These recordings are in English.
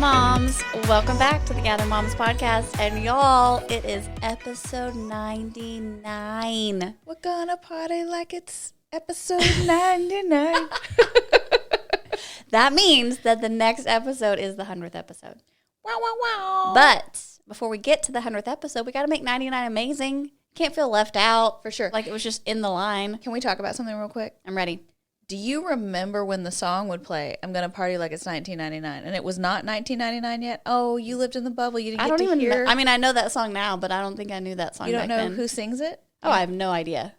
Moms. Welcome back to the Gather Moms podcast. And y'all, it is episode 99. We're gonna party like it's episode 99. That means that the next episode is the 100th episode. Wow, wow, wow. But before we get to the 100th episode, we got to make 99 amazing. Can't feel left out. For sure. Like it was just in the line. Can we talk about something real quick? I'm ready. Do you remember when the song would play, I'm gonna party like it's 1999, and it was not 1999 yet? Oh, you lived in the bubble. You didn't get to hear. I mean, I know that song now, but I don't think I knew that song You don't back know then. who sings it? Oh, I have no idea.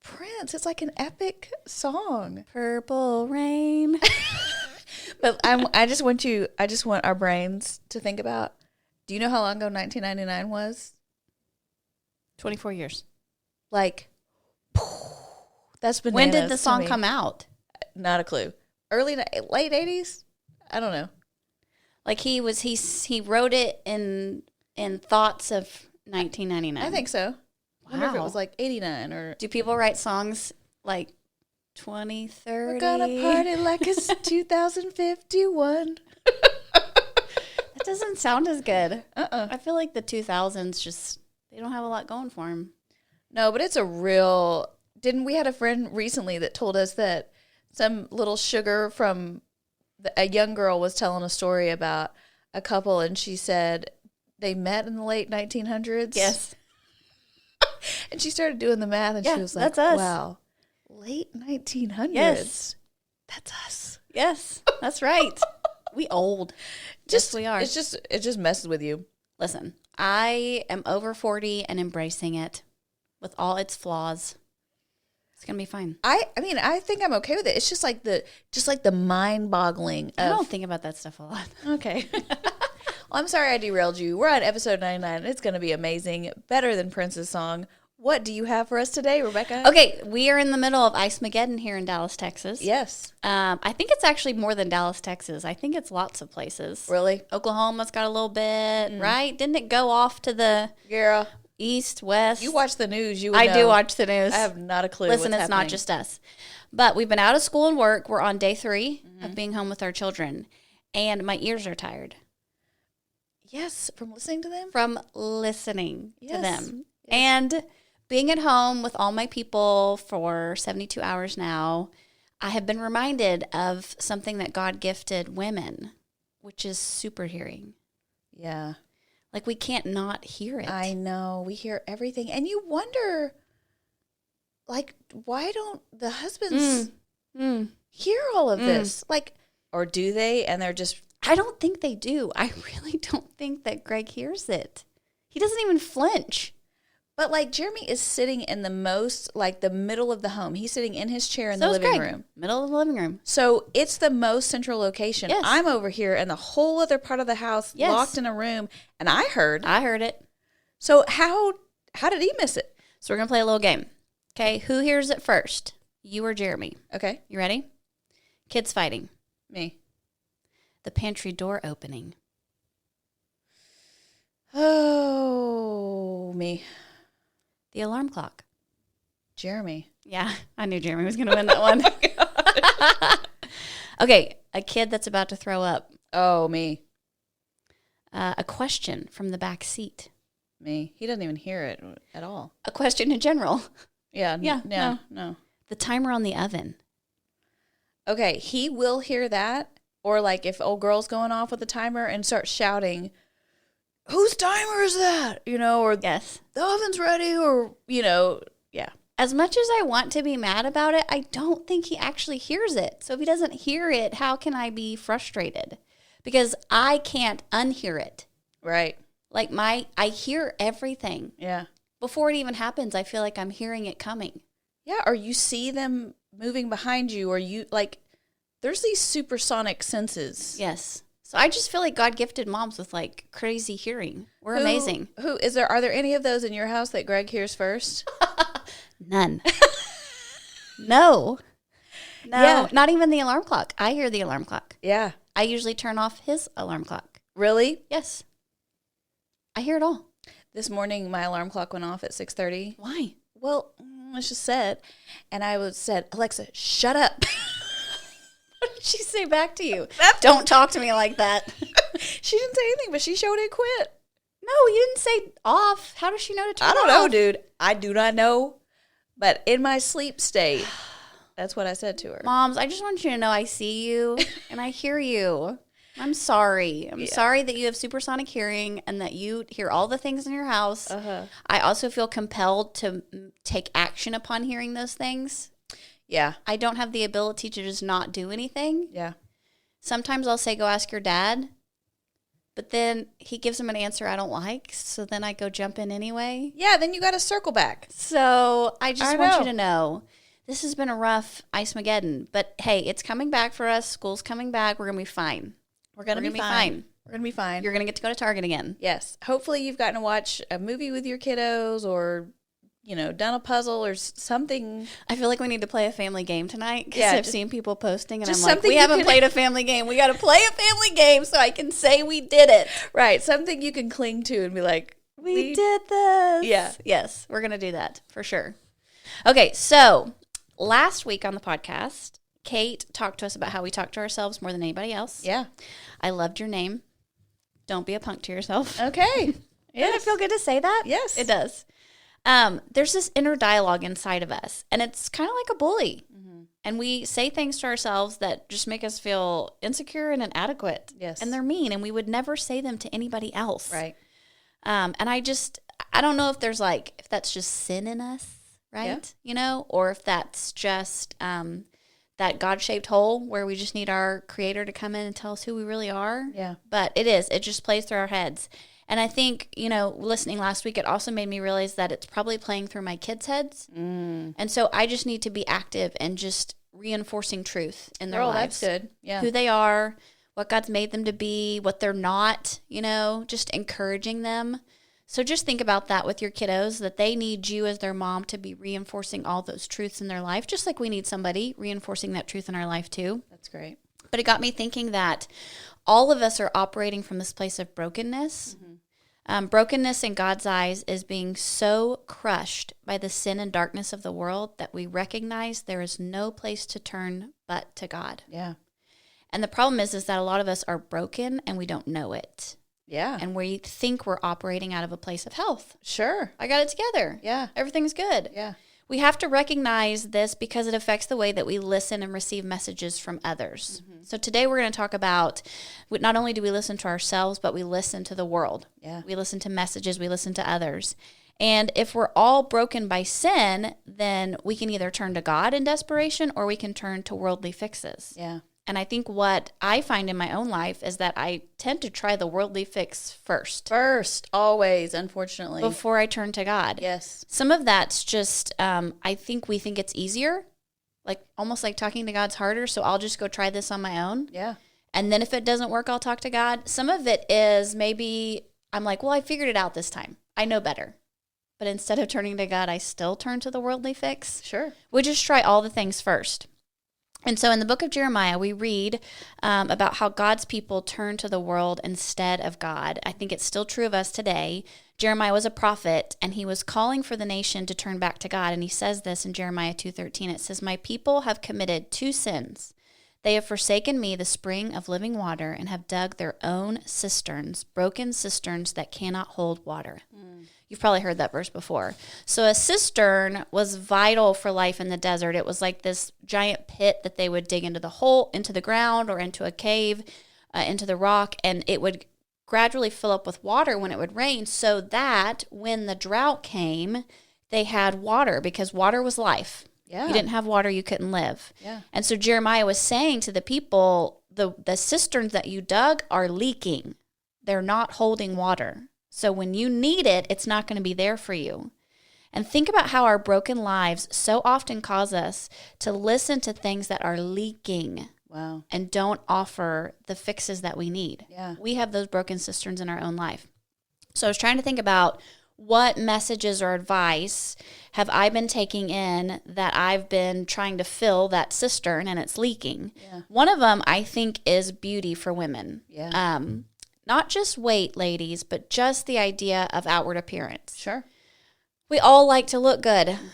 Prince. It's like an epic song. Purple Rain. But I just want our brains to think about, do you know how long ago 1999 was? 24 years. Like, that's bananas. When did the song come out? Not a clue. Late 80s? I don't know. Like he wrote it in thoughts of 1999. I think so. I wonder if it Wow. was like 89 or... Do people write songs like 2030? We're gonna party like it's 2051. That doesn't sound as good. I feel like the 2000s just, they don't have a lot going for them. No, but it's a real... Didn't we had a friend recently that told us that some little sugar from a young girl was telling a story about a couple, and she said they met in the late 1900s. Yes. And she started doing the math, and Yeah, she was like, that's us. wow, late 1900s. Yes. That's us. Yes, that's right. We old. Yes, we are. It just messes with you. Listen, I am over 40 and embracing it with all its flaws. It's going to be fine. I mean, I think I'm okay with it. It's just like the mind-boggling. I don't think about that stuff a lot. Okay. Well, I'm sorry I derailed you. We're on episode 99, and it's going to be amazing. Better than Prince's song. What do you have for us today, Rebecca? Okay, we are in the middle of Ice-Mageddon here in Dallas, Texas. Yes. I think it's actually more than Dallas, Texas. I think it's lots of places. Really? Oklahoma's got a little bit, right? Didn't it go off to the Girl, east, west? you watch the news. You would I know. do watch the news. I have not a clue. Listen, what's it's not happening. just us. But we've been out of school and work. We're on day 3 of being home with our children. And my ears are tired Yes, from listening to them. from listening to Yes. them. And being at home with all my people for 72 hours now, I have been reminded of something that God gifted women, which is super hearing. Yeah, Like we can't not hear it. I know. We hear everything, and you wonder, like, why don't the husbands hear all of this? Like, or do they? And they're just... I don't think they do. I really don't think that Greg hears it. He doesn't even flinch. But, like, Jeremy is sitting in the most, like, the middle of the home. He's sitting in his chair in So the is living Greg. room. Middle of the living room. So it's the most central location. Yes. I'm over here in the whole other part of the house, Yes. locked in a room, and I heard. I heard it. So how did he miss it? So we're going to play a little game. Okay, who hears it first? You or Jeremy? Okay, You ready? Kids fighting. me. The pantry door opening. Oh, me. The alarm clock. Jeremy. Yeah, I knew Jeremy was going to win that one. Okay, a kid that's about to throw up. Oh, me. A question from the back seat. Me. He doesn't even hear it at all. A question in general. Yeah. Yeah, No. The timer on the oven. Okay, he will hear that. Or, like, if old girl's going off with the timer and start shouting, whose timer is that? You know, or Yes. the oven's ready, or, you know, yeah. As much as I want to be mad about it, I don't think he actually hears it. So if he doesn't hear it, how can I be frustrated? Because I can't unhear it. Right. Like I hear everything. Yeah. Before it even happens, I feel like I'm hearing it coming. Yeah, or you see them moving behind you, or you, like, there's these supersonic senses. Yes. So I just feel like God gifted moms with like crazy hearing. We're amazing. Are there any of those in your house that Greg hears first? None. No. No. Yeah. Not even the alarm clock. I hear the alarm clock. Yeah. I usually turn off his alarm clock. Really? Yes. I hear it all. This morning, my alarm clock went off at 6:30. Why? Well, it's just said, and I said, Alexa, shut up. What did she say back to you? Don't talk to me like that. She didn't say anything, but she showed it quit. No, you didn't say off. How does she know to turn I it don't know, off? dude. I do not know. But in my sleep state, that's what I said to her. Moms, I just want you to know I see you and I hear you. I'm sorry. I'm sorry that you have supersonic hearing and that you hear all the things in your house. I also feel compelled to take action upon hearing those things. Yeah. I don't have the ability to just not do anything. Yeah. Sometimes I'll say, go ask your dad. But then he gives him an answer I don't like. So then I go jump in anyway. Yeah, then you got to circle back. So I just want you to know this has been a rough Ice-Mageddon. But hey, it's coming back for us. School's coming back. We're going to be fine. We're going to be fine. We're going to be fine. You're going to get to go to Target again. Yes. Hopefully you've gotten to watch a movie with your kiddos or, you know, done a puzzle or something. I feel like we need to play a family game tonight because I've seen people posting and I'm just like, we haven't played a family game. We got to play a family game so I can say we did it. Right. Something you can cling to and be like, we did this. Yeah. Yes, we're going to do that for sure. Okay, so last week on the podcast, Kate talked to us about how we talk to ourselves more than anybody else. Yeah. I loved your name. Don't be a punk to yourself. Okay. Doesn't it feel good to say that? Yes. It does. There's this inner dialogue inside of us, and it's kind of like a bully. Mm-hmm. And we say things to ourselves that just make us feel insecure and inadequate. Yes. And they're mean, and we would never say them to anybody else. Right. And I don't know if if that's just sin in us, right? Yeah. You know, or if that's just that God-shaped hole where we just need our creator to come in and tell us who we really are. Yeah. But it just plays through our heads. And I think, you know, listening last week, it also made me realize that it's probably playing through my kids' heads. Mm. And so I just need to be active and just reinforcing truth in their lives. That's good. Yeah. Who they are, what God's made them to be, what they're not, you know, just encouraging them. So just think about that with your kiddos, that they need you as their mom to be reinforcing all those truths in their life, just like we need somebody reinforcing that truth in our life too. That's great. But it got me thinking that all of us are operating from this place of brokenness. Mm-hmm. Brokenness in God's eyes is being so crushed by the sin and darkness of the world that we recognize there is no place to turn but to God. Yeah. And the problem is that a lot of us are broken and we don't know it. Yeah. And we think we're operating out of a place of health. Sure. I got it together. Yeah. Everything's good. Yeah. We have to recognize this because it affects the way that we listen and receive messages from others. Mm-hmm. So today we're going to talk about not only do we listen to ourselves, but we listen to the world. Yeah. We listen to messages, we listen to others. And if we're all broken by sin, then we can either turn to God in desperation or we can turn to worldly fixes. Yeah. And I think what I find in my own life is that I tend to try the worldly fix first. Always, unfortunately. Before I turn to God. Yes. Some of that's just, I think we think it's easier, like almost like talking to God's harder, so I'll just go try this on my own. Yeah. And then if it doesn't work, I'll talk to God. Some of it is maybe I'm like, well, I figured it out this time. I know better. But instead of turning to God, I still turn to the worldly fix. Sure. We just try all the things first. And so in the book of Jeremiah, we read about how God's people turn to the world instead of God. I think it's still true of us today. Jeremiah was a prophet, and he was calling for the nation to turn back to God. And he says this in Jeremiah 2:13. It says, "My people have committed two sins. They have forsaken me, the spring of living water, and have dug their own cisterns, broken cisterns that cannot hold water." You've probably heard that verse before. So a cistern was vital for life in the desert. It was like this giant pit that they would dig into the ground or into a cave, into the rock, and it would gradually fill up with water when it would rain so that when the drought came, they had water because water was life. Yeah. You didn't have water, you couldn't live. Yeah. And so Jeremiah was saying to the people, the cisterns that you dug are leaking. They're not holding water. So when you need it, it's not going to be there for you. And think about how our broken lives so often cause us to listen to things that are leaking. Wow. And don't offer the fixes that we need. Yeah. We have those broken cisterns in our own life. So I was trying to think about what messages or advice have I been taking in that I've been trying to fill that cistern and it's leaking. Yeah. One of them I think is beauty for women. Yeah. Not just weight, ladies, but just the idea of outward appearance. Sure. We all like to look good. Mm-hmm.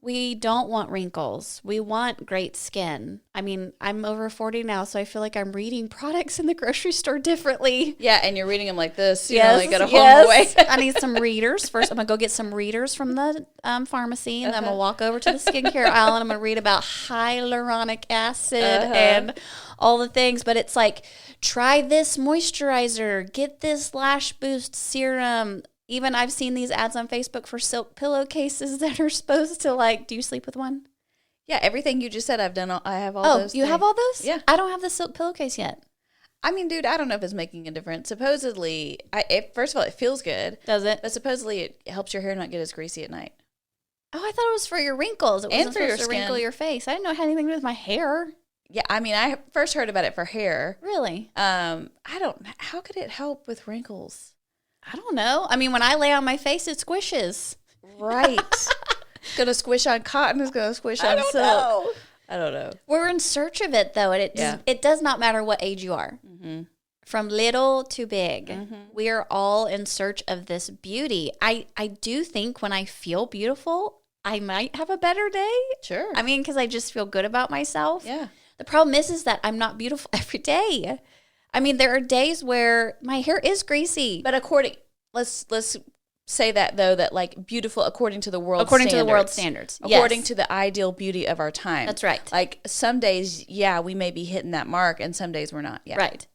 We don't want wrinkles. We want great skin. I mean, I'm over 40 now, so I feel like I'm reading products in the grocery store differently. Yeah, and you're reading them like this. You Yes, know, like at a home away. I need some readers. First, I'm going to go get some readers from the pharmacy, and then I'm going to walk over to the skincare aisle, and I'm going to read about hyaluronic acid and all the things. But it's like, try this moisturizer, get this lash boost serum. Even I've seen these ads on Facebook for silk pillowcases that are supposed to, like, do you sleep with one? Yeah, everything you just said, I've done. I have all those. Oh, you have all those? Yeah. I don't have the silk pillowcase yet. I mean, dude, I don't know if it's making a difference. Supposedly, first of all, it feels good. Does it? But supposedly it helps your hair not get as greasy at night. Oh, I thought it was for your wrinkles. It wasn't for your supposed to wrinkle skin. your face. I didn't know it had anything to do with my hair. Yeah, I mean, I first heard about it for hair. Really? How could it help with wrinkles? I don't know. I mean, when I lay on my face, it squishes. Right. It's going to squish on cotton. It's going to squish on silk. Know. I don't know. We're in search of it, though, and it does not matter what age you are. Mm-hmm. From little to big, Mm-hmm. we are all in search of this beauty. I do think when I feel beautiful, I might have a better day. Sure. I mean, because I just feel good about myself. Yeah. The problem is that I'm not beautiful every day. I mean, there are days where my hair is greasy. But let's say that, though, that like beautiful according to the world According standards. to the world standards. According Yes. to the ideal beauty of our time. That's right. Like some days, yeah, we may be hitting that mark, and some days we're not. Yeah. Right.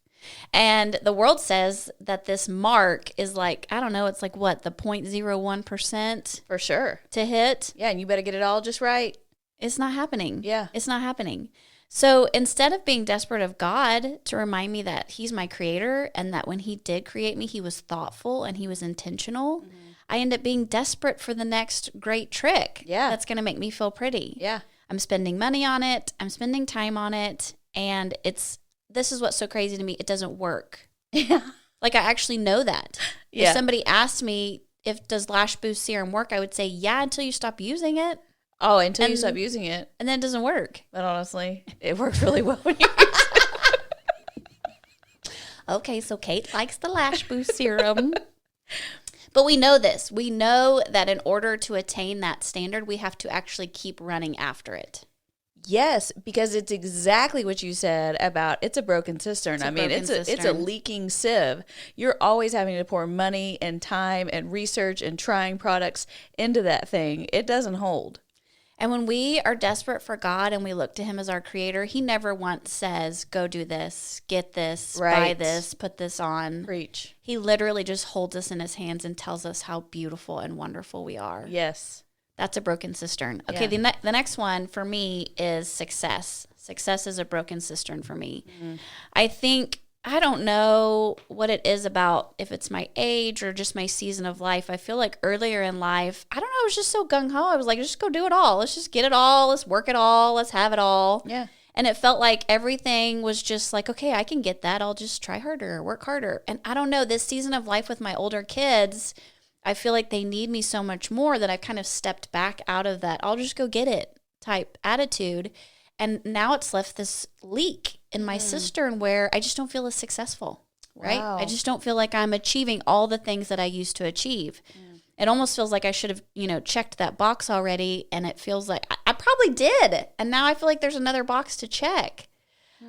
And the world says that this mark is like, I don't know, it's like what, the 0.01% For sure. to hit? Yeah, and you better get it all just right. It's not happening. Yeah. It's not happening. So instead of being desperate of God to remind me that he's my creator and that when he did create me, he was thoughtful and he was intentional, I end up being desperate for the next great trick. Yeah. That's going to make me feel pretty. Yeah. I'm spending money on it. I'm spending time on it. And this is what's so crazy to me. It doesn't work. Yeah. Like I actually know that. Yeah. If somebody asked me does Lash Boost Serum work, I would say, yeah, until you stop using it. Oh, until you stop using it. And then it doesn't work. But honestly, it works really well when you use it. Okay, so Kate likes the Lash Boost Serum. But we know this. We know that in order to attain that standard, we have to actually keep running after it. Yes, because it's exactly what you said about it's a broken cistern. It's a leaking sieve. You're always having to pour money and time and research and trying products into that thing. It doesn't hold. And when we are desperate for God and we look to him as our creator, he never once says, go do this, get this, buy Right. this, put this on. Preach. He literally just holds us in his hands and tells us how beautiful and wonderful we are. Yes. That's a broken cistern. Okay, Yeah. the next one for me is success. Success is a broken cistern for me. Mm-hmm. I don't know what it is about, if it's my age or just my season of life. I feel like earlier in life, I don't know, I was just so gung-ho. I was like, just go do it all. Let's just get it all. Let's work it all. Let's have it all. Yeah. And it felt like everything was just like, okay, I can get that. I'll just try harder, work harder. And I don't know, this season of life with my older kids, I feel like they need me so much more that I kind of stepped back out of that I'll just go get it type attitude. And now it's left this leak in my cistern where I just don't feel as successful, right? Wow. I just don't feel like I'm achieving all the things that I used to achieve. It almost feels like I should have, checked that box already. And it feels like I probably did. And now I feel like there's another box to check.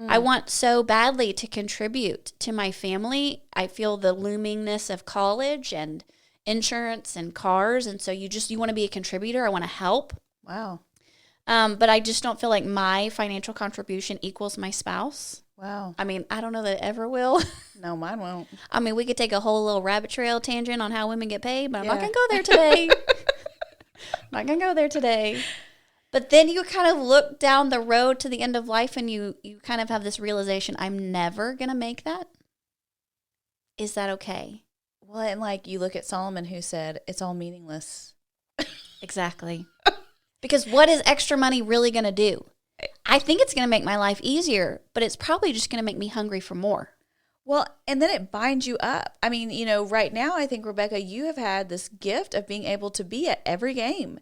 I want so badly to contribute to my family. I feel the loomingness of college and insurance and cars. And so you want to be a contributor. I want to help. Wow. But I just don't feel like my financial contribution equals my spouse. Wow. I mean, I don't know that it ever will. No, mine won't. I mean, we could take a whole little rabbit trail tangent on how women get paid, but I'm not Yeah. going to go there today. Not going to go there today. But then you kind of look down the road to the end of life and you kind of have this realization, I'm never going to make that. Is that okay? Well, and like you look at Solomon who said, it's all meaningless. Exactly. Because what is extra money really going to do? I think it's going to make my life easier, but it's probably just going to make me hungry for more. Well, and then it binds you up. I mean, right now, I think, Rebecca, you have had this gift of being able to be at every game.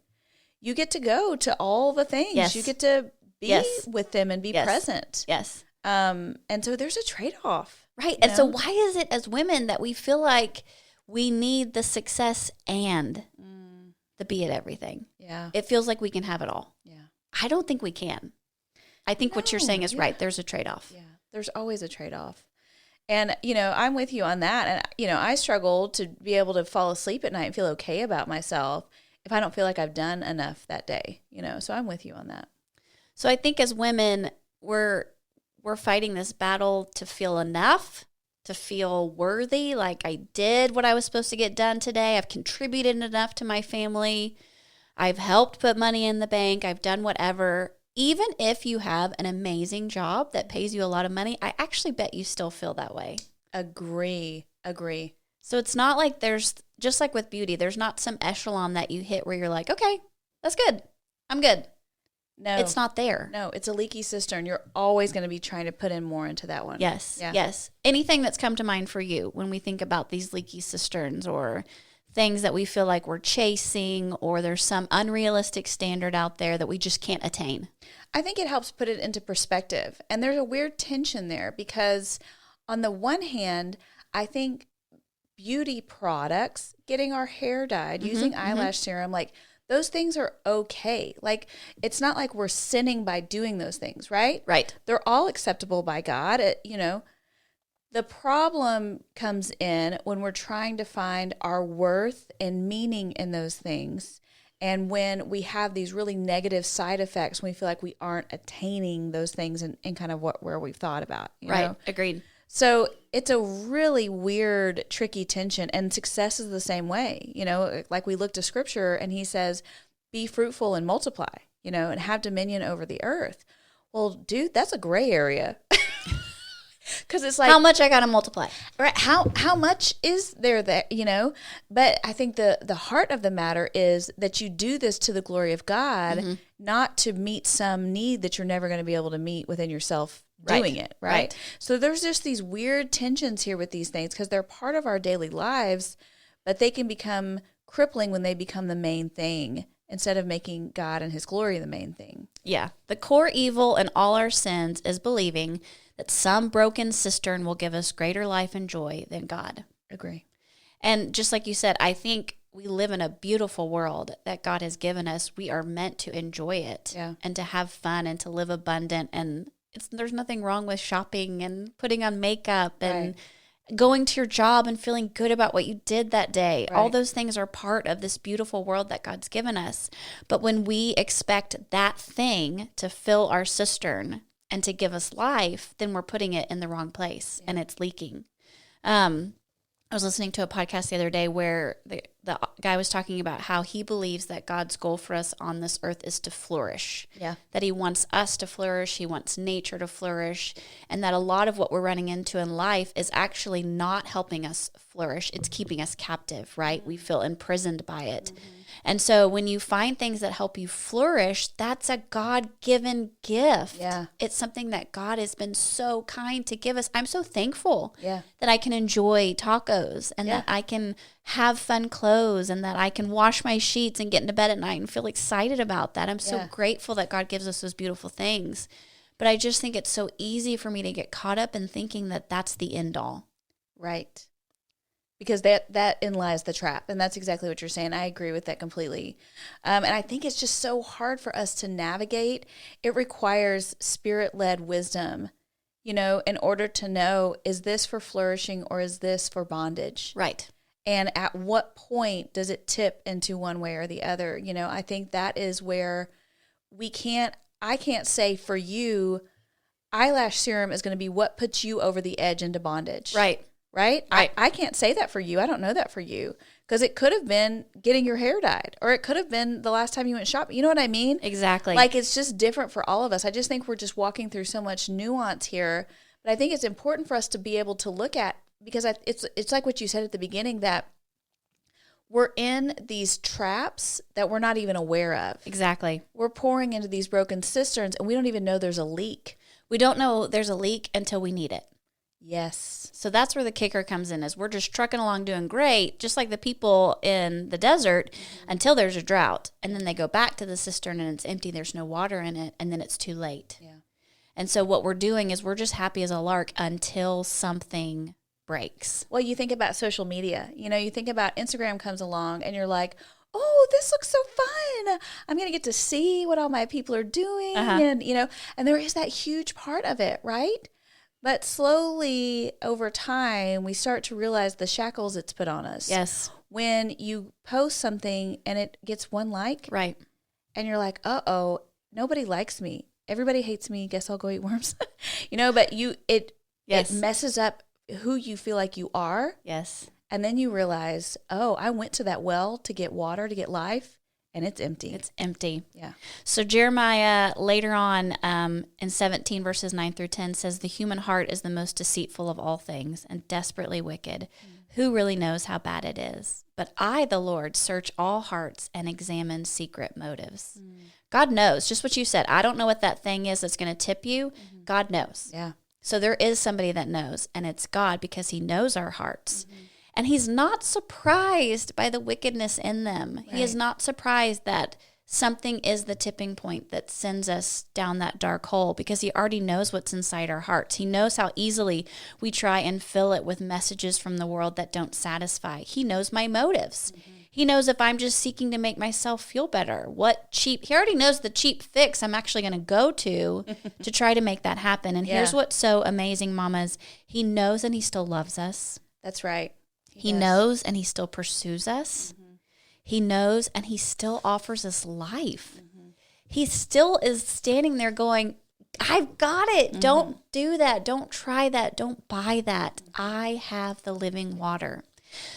You get to go to all the things. Yes. You get to be Yes. with them and be Yes. present. Yes. And so there's a trade-off. Right. You And so know? why is it as women that we feel like we need the success and the the be at everything. Yeah. It feels like we can have it all. Yeah. I don't think we can. I think what you're saying is right. There's a trade-off. Yeah. There's always a trade-off. And, I'm with you on that. And, I struggle to be able to fall asleep at night and feel okay about myself if I don't feel like I've done enough that day, so I'm with you on that. So I think as women, we're fighting this battle to feel enough, to feel worthy, like I did what I was supposed to get done today. I've contributed enough to my family. I've helped put money in the bank. I've done whatever. Even if you have an amazing job that pays you a lot of money, I actually bet you still feel that way. Agree. So it's not like there's, just like with beauty, there's not some echelon that you hit where you're like, okay, that's good. I'm good. No. It's not there. No, it's a leaky cistern. You're always going to be trying to put in more into that one. Yes. Yeah. Yes. Anything that's come to mind for you when we think about these leaky cisterns or things that we feel like we're chasing, or there's some unrealistic standard out there that we just can't attain? I think it helps put it into perspective. And there's a weird tension there because on the one hand, I think beauty products, getting our hair dyed, using eyelash serum, like those things are okay. Like it's not like we're sinning by doing those things, right? Right. They're all acceptable by God. The problem comes in when we're trying to find our worth and meaning in those things. And when we have these really negative side effects, when we feel like we aren't attaining those things in kind of where we've thought about. You know? Agreed. So it's a really weird, tricky tension. And success is the same way. Like we look to scripture and he says, be fruitful and multiply, and have dominion over the earth. Well, dude, that's a gray area. Because it's like, how much I got to multiply? Right. How much is there that, but I think the heart of the matter is that you do this to the glory of God, not to meet some need that you're never going to be able to meet within yourself doing it. Right. So there's just these weird tensions here with these things because they're part of our daily lives, but they can become crippling when they become the main thing instead of making God and his glory the main thing. Yeah. The core evil in all our sins is believing that some broken cistern will give us greater life and joy than God. Agree. And just like you said, I think we live in a beautiful world that God has given us. We are meant to enjoy it and to have fun and to live abundant. And there's nothing wrong with shopping and putting on makeup and going to your job and feeling good about what you did that day. All those things are part of this beautiful world that God's given us. But when we expect that thing to fill our cistern and to give us life, then we're putting it in the wrong place and it's leaking. I was listening to a podcast the other day where the guy was talking about how he believes that God's goal for us on this earth is to flourish. Yeah. That he wants us to flourish. He wants nature to flourish. And that a lot of what we're running into in life is actually not helping us flourish. It's keeping us captive, right? We feel imprisoned by it. And so when you find things that help you flourish, that's a God-given gift. Yeah. It's something that God has been so kind to give us. I'm so thankful that I can enjoy tacos and that I can have fun clothes and that I can wash my sheets and get into bed at night and feel excited about that. I'm so grateful that God gives us those beautiful things. But I just think it's so easy for me to get caught up in thinking that that's the end all. Right. Because that in lies the trap. And that's exactly what you're saying. I agree with that completely. And I think it's just so hard for us to navigate. It requires spirit-led wisdom, in order to know, is this for flourishing or is this for bondage? Right. And at what point does it tip into one way or the other? I think that is where I can't say for you, eyelash serum is going to be what puts you over the edge into bondage. Right. Right? I can't say that for you. I don't know that for you. Because it could have been getting your hair dyed, or it could have been the last time you went shopping. You know what I mean? Exactly. Like, it's just different for all of us. I just think we're just walking through so much nuance here. But I think it's important for us to be able to look at, because it's like what you said at the beginning, that we're in these traps that we're not even aware of. Exactly. We're pouring into these broken cisterns, and we don't even know there's a leak. We don't know there's a leak until we need it. Yes. So that's where the kicker comes in, is we're just trucking along doing great, just like the people in the desert, until there's a drought. And then they go back to the cistern and it's empty. There's no water in it. And then it's too late. Yeah. And so what we're doing is we're just happy as a lark until something breaks. Well, you think about social media. You think about Instagram comes along and you're like, oh, this looks so fun. I'm going to get to see what all my people are doing. And, and there is that huge part of it, right? But slowly over time, we start to realize the shackles it's put on us. Yes. When you post something and it gets one like. Right. And you're like, uh-oh, nobody likes me. Everybody hates me. Guess I'll go eat worms. But it messes up who you feel like you are. Yes. And then you realize, oh, I went to that well to get water, to get life, and it's empty. It's empty. Yeah. So Jeremiah later on in 17 verses 9 through 10 says, the human heart is the most deceitful of all things and desperately wicked. Who really knows how bad it is? But I, the Lord, search all hearts and examine secret motives. God knows, just what you said. I don't know what that thing is that's going to tip you. God knows. Yeah. So there is somebody that knows, and it's God, because he knows our hearts. And he's not surprised by the wickedness in them. Right. He is not surprised that something is the tipping point that sends us down that dark hole, because he already knows what's inside our hearts. He knows how easily we try and fill it with messages from the world that don't satisfy. He knows my motives. He knows if I'm just seeking to make myself feel better. He already knows the cheap fix I'm actually going to go to try to make that happen. And here's what's so amazing, mamas. He knows and he still loves us. That's right. He knows and he still pursues us. He knows and he still offers us life. He still is standing there going, I've got it. Don't do that. Don't try that. Don't buy that. I have the living water.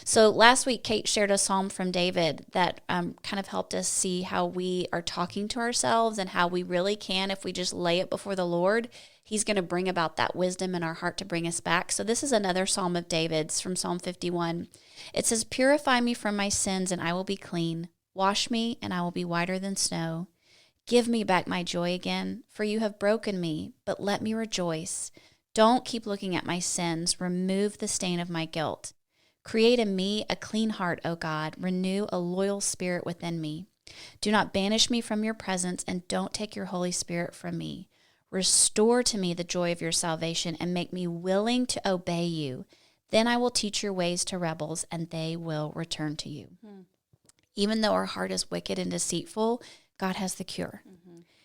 So last week, Kate shared a psalm from David that kind of helped us see how we are talking to ourselves and how we really can, if we just lay it before the Lord, he's going to bring about that wisdom in our heart to bring us back. So this is another psalm of David's from Psalm 51. It says, purify me from my sins and I will be clean. Wash me and I will be whiter than snow. Give me back my joy again, for you have broken me, but let me rejoice. Don't keep looking at my sins. Remove the stain of my guilt. Create in me a clean heart, O God. Renew a loyal spirit within me. Do not banish me from your presence, and don't take your Holy Spirit from me. Restore to me the joy of your salvation, and make me willing to obey you. Then I will teach your ways to rebels, and they will return to you. Even though our heart is wicked and deceitful, God has the cure.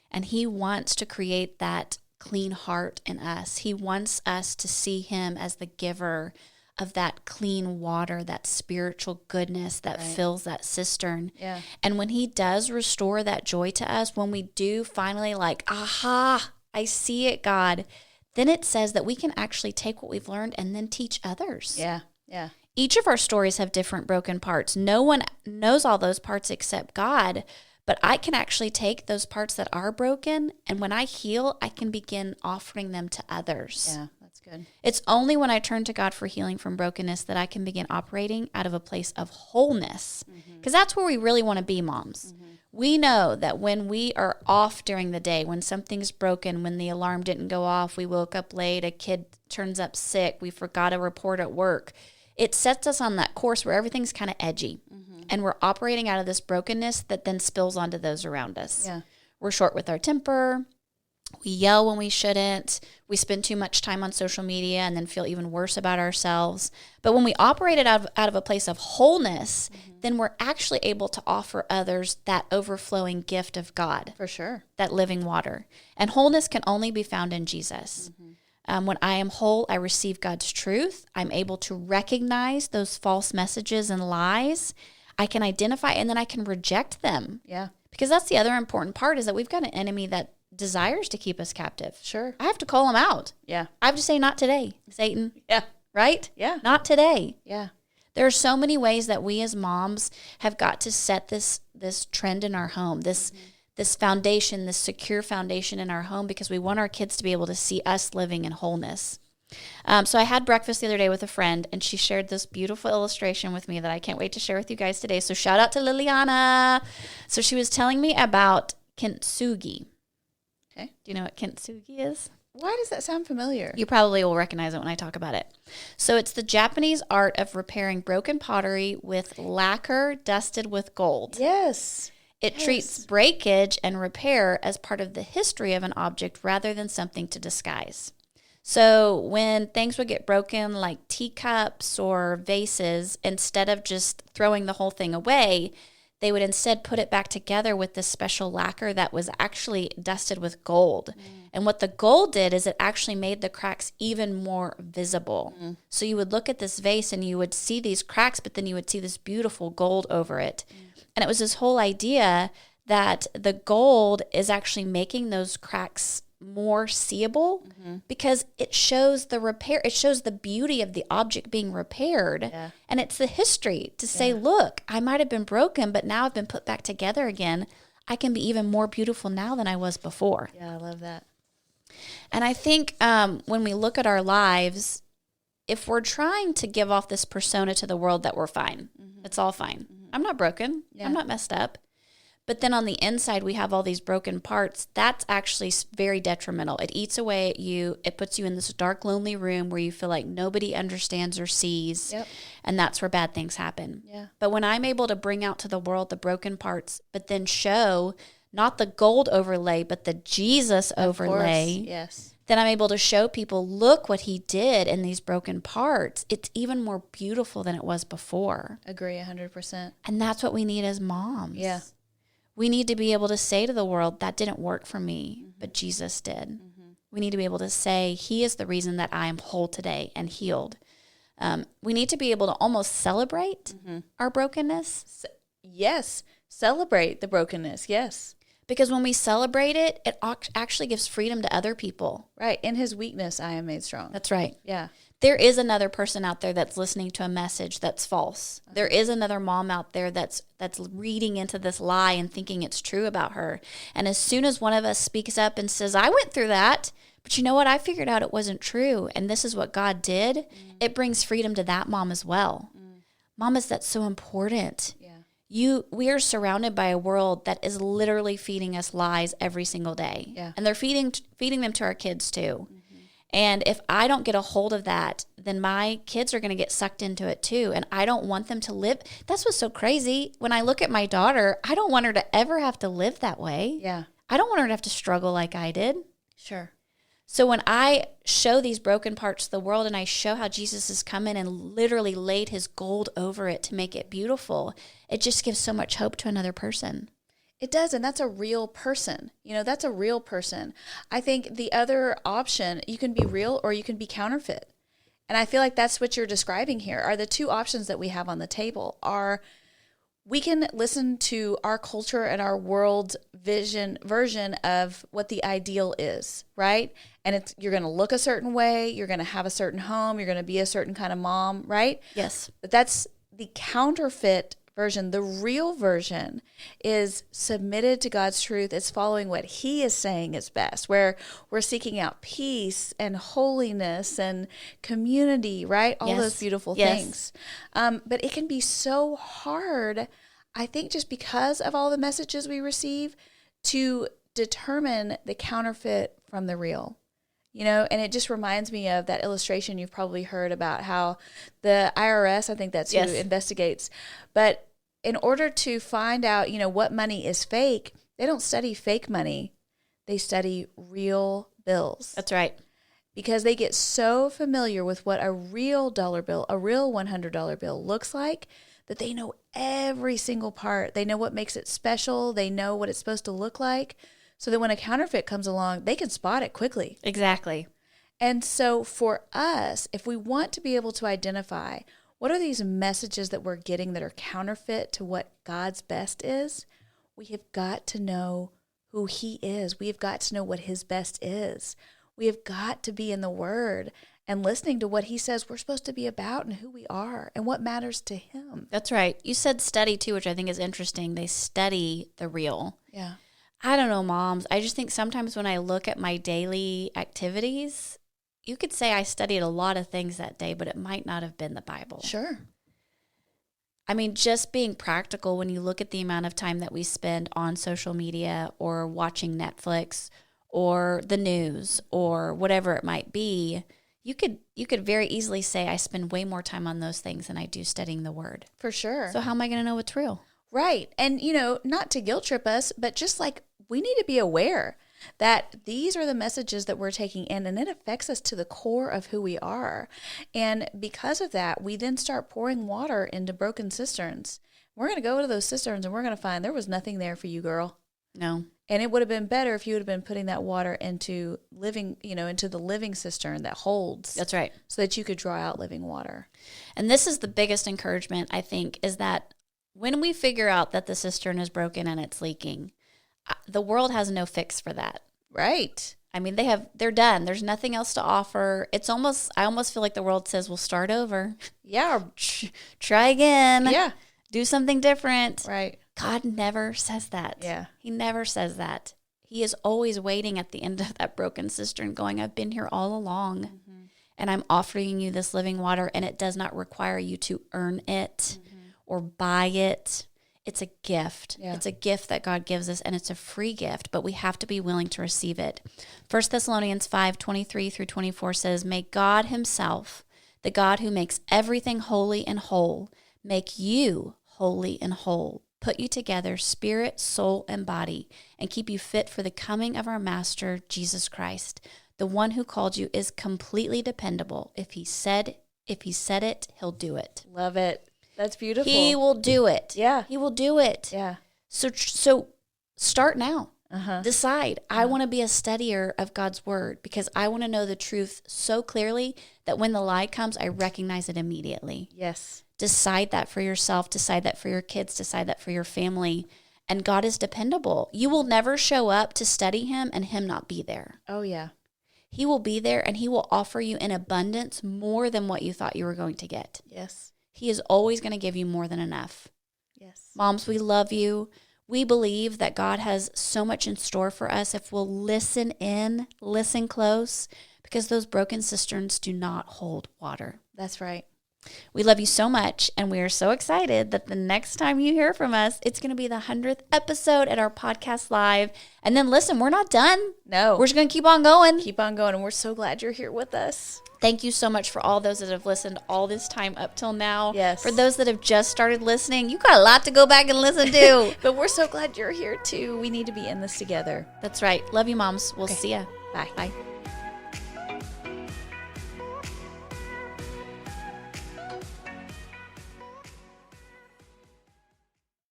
And he wants to create that clean heart in us. He wants us to see him as the giver of that clean water, that spiritual goodness that fills that cistern. Yeah. And when he does restore that joy to us, when we do finally aha, I see it, God, then it says that we can actually take what we've learned and then teach others. Yeah, yeah. Each of our stories have different broken parts. No one knows all those parts except God, but I can actually take those parts that are broken, and when I heal, I can begin offering them to others. Yeah. Good. It's only when I turn to God for healing from brokenness that I can begin operating out of a place of wholeness, because that's where we really want to be, moms. We know that when we are off during the day, when something's broken, when the alarm didn't go off, we woke up late, a kid turns up sick, we forgot a report at work, it sets us on that course where everything's kind of edgy, and we're operating out of this brokenness that then spills onto those around us. Yeah. We're short with our temper. We yell when we shouldn't. We spend too much time on social media and then feel even worse about ourselves. But when we operate it out of a place of wholeness, then we're actually able to offer others that overflowing gift of God. For sure. That living water. And wholeness can only be found in Jesus. When I am whole, I receive God's truth. I'm able to recognize those false messages and lies. I can identify and then I can reject them. Yeah. Because that's the other important part, is that we've got an enemy that desires to keep us captive. Sure. I have to call him out. Yeah. I have to say, not today, Satan. Yeah. Right? Yeah. Not today. Yeah. There are so many ways that we as moms have got to set this trend in our home, this foundation, this secure foundation in our home, because we want our kids to be able to see us living in wholeness. So I had breakfast the other day with a friend, and she shared this beautiful illustration with me that I can't wait to share with you guys today. So shout out to Liliana. So she was telling me about kintsugi. Okay. Do you know what kintsugi is? Why does that sound familiar? You probably will recognize it when I talk about it. So it's the Japanese art of repairing broken pottery with lacquer dusted with gold. Yes. It treats breakage and repair as part of the history of an object rather than something to disguise. So when things would get broken, like teacups or vases, instead of just throwing the whole thing away, they would instead put it back together with this special lacquer that was actually dusted with gold. And what the gold did is it actually made the cracks even more visible. So you would look at this vase and you would see these cracks, but then you would see this beautiful gold over it. And it was this whole idea that the gold is actually making those cracks more seeable because it shows the repair. It shows the beauty of the object being repaired. Yeah. And it's the history to say, look, I might have been broken, but now I've been put back together again. I can be even more beautiful now than I was before. Yeah, I love that. And I think when we look at our lives, if we're trying to give off this persona to the world that we're fine, it's all fine. I'm not broken. Yeah. I'm not messed up. But then on the inside, we have all these broken parts. That's actually very detrimental. It eats away at you. It puts you in this dark, lonely room where you feel like nobody understands or sees. Yep. And that's where bad things happen. Yeah. But when I'm able to bring out to the world the broken parts, but then show not the gold overlay, but the Jesus overlay, yes, then I'm able to show people, look what he did in these broken parts. It's even more beautiful than it was before. agree 100%. And that's what we need as moms. Yeah. We need to be able to say to the world, that didn't work for me, but Jesus did. We need to be able to say, he is the reason that I am whole today and healed. We need to be able to almost celebrate our brokenness. Yes, celebrate the brokenness. Yes. Because when we celebrate it, it actually gives freedom to other people. Right. In his weakness, I am made strong. That's right. Yeah. There is another person out there that's listening to a message that's false. There is another mom out there that's reading into this lie and thinking it's true about her. And as soon as one of us speaks up and says, I went through that, but you know what? I figured out it wasn't true. And this is what God did. It brings freedom to that mom as well. Mamas, that's so important. Yeah. We are surrounded by a world that is literally feeding us lies every single day. Yeah. And they're feeding them to our kids too. And if I don't get a hold of that, then my kids are going to get sucked into it too. And I don't want them to live. That's what's so crazy. When I look at my daughter, I don't want her to ever have to live that way. Yeah. I don't want her to have to struggle like I did. Sure. So when I show these broken parts to the world and I show how Jesus has come in and literally laid his gold over it to make it beautiful, it just gives so much hope to another person. It does, and that's a real person. You know, that's a real person. I think the other option, you can be real or you can be counterfeit. And I feel like that's what you're describing here, are the two options that we have on the table. Are we can listen to our culture and our world version of what the ideal is, right? And you're going to look a certain way, you're going to have a certain home, you're going to be a certain kind of mom, right? Yes. But that's the counterfeit version. The real version is submitted to God's truth. It's following what he is saying is best, where we're seeking out peace and holiness and community, right? All those beautiful things. But it can be so hard, I think, just because of all the messages we receive, to determine the counterfeit from the real. You know, and it just reminds me of that illustration you've probably heard about how the IRS, I think that's who investigates, but in order to find out, you know, what money is fake, they don't study fake money. They study real bills. That's right. Because they get so familiar with what a real dollar bill, a real $100 bill looks like, that they know every single part. They know what makes it special. They know what it's supposed to look like. So that when a counterfeit comes along, they can spot it quickly. Exactly. And so for us, if we want to be able to identify what are these messages that we're getting that are counterfeit to what God's best is, we have got to know who he is. We have got to know what his best is. We have got to be in the Word and listening to what he says we're supposed to be about and who we are and what matters to him. That's right. You said study too, which I think is interesting. They study the real. Yeah. I don't know, moms. I just think sometimes when I look at my daily activities, you could say I studied a lot of things that day, but it might not have been the Bible. Sure. I mean, just being practical, when you look at the amount of time that we spend on social media or watching Netflix or the news or whatever it might be, you could very easily say I spend way more time on those things than I do studying the Word. For sure. So how am I going to know what's real? Right. And, you know, not to guilt trip us, but just like we need to be aware that these are the messages that we're taking in, and it affects us to the core of who we are. And because of that, we then start pouring water into broken cisterns. we're going to go to those cisterns and we're going to find there was nothing there for you, girl. No. And it would have been better if you would have been putting that water into living, into the living cistern that holds. That's right. So that you could draw out living water. And this is the biggest encouragement, I think, is that when we figure out that the cistern is broken and it's leaking, the world has no fix for that. Right. I mean, they're done. There's nothing else to offer. I almost feel like the world says, we'll start over. Yeah. Try again. Yeah. Do something different. Right. God never says that. Yeah. He never says that. He is always waiting at the end of that broken cistern going, I've been here all along. Mm-hmm. And I'm offering you this living water, and it does not require you to earn it or buy it. It's a gift. Yeah. It's a gift that God gives us, and it's a free gift, but we have to be willing to receive it. 1 Thessalonians 5:23-24 says, may God himself, the God who makes everything holy and whole, make you holy and whole, put you together, spirit, soul, and body, and keep you fit for the coming of our Master, Jesus Christ. The one who called you is completely dependable. If he said it, he'll do it. Love it. That's beautiful. He will do it. Yeah. He will do it. Yeah. So start now. Uh-huh. Decide. I want to be a studier of God's word because I want to know the truth so clearly that when the lie comes, I recognize it immediately. Yes. Decide that for yourself. Decide that for your kids. Decide that for your family. And God is dependable. You will never show up to study him and him not be there. Oh, yeah. He will be there, and he will offer you in abundance more than what you thought you were going to get. Yes. He is always going to give you more than enough. Yes. Moms, we love you. We believe that God has so much in store for us if we'll listen close, because those broken cisterns do not hold water. That's right. We love you so much, and we are so excited that the next time you hear from us, it's going to be the 100th episode at our podcast live. And then listen, we're not done. No. We're just going to keep on going. Keep on going, and we're so glad you're here with us. Thank you so much for all those that have listened all this time up till now. Yes. For those that have just started listening, you got a lot to go back and listen to. But we're so glad you're here, too. We need to be in this together. That's right. Love you, moms. We'll Okay. see ya. Bye. Bye.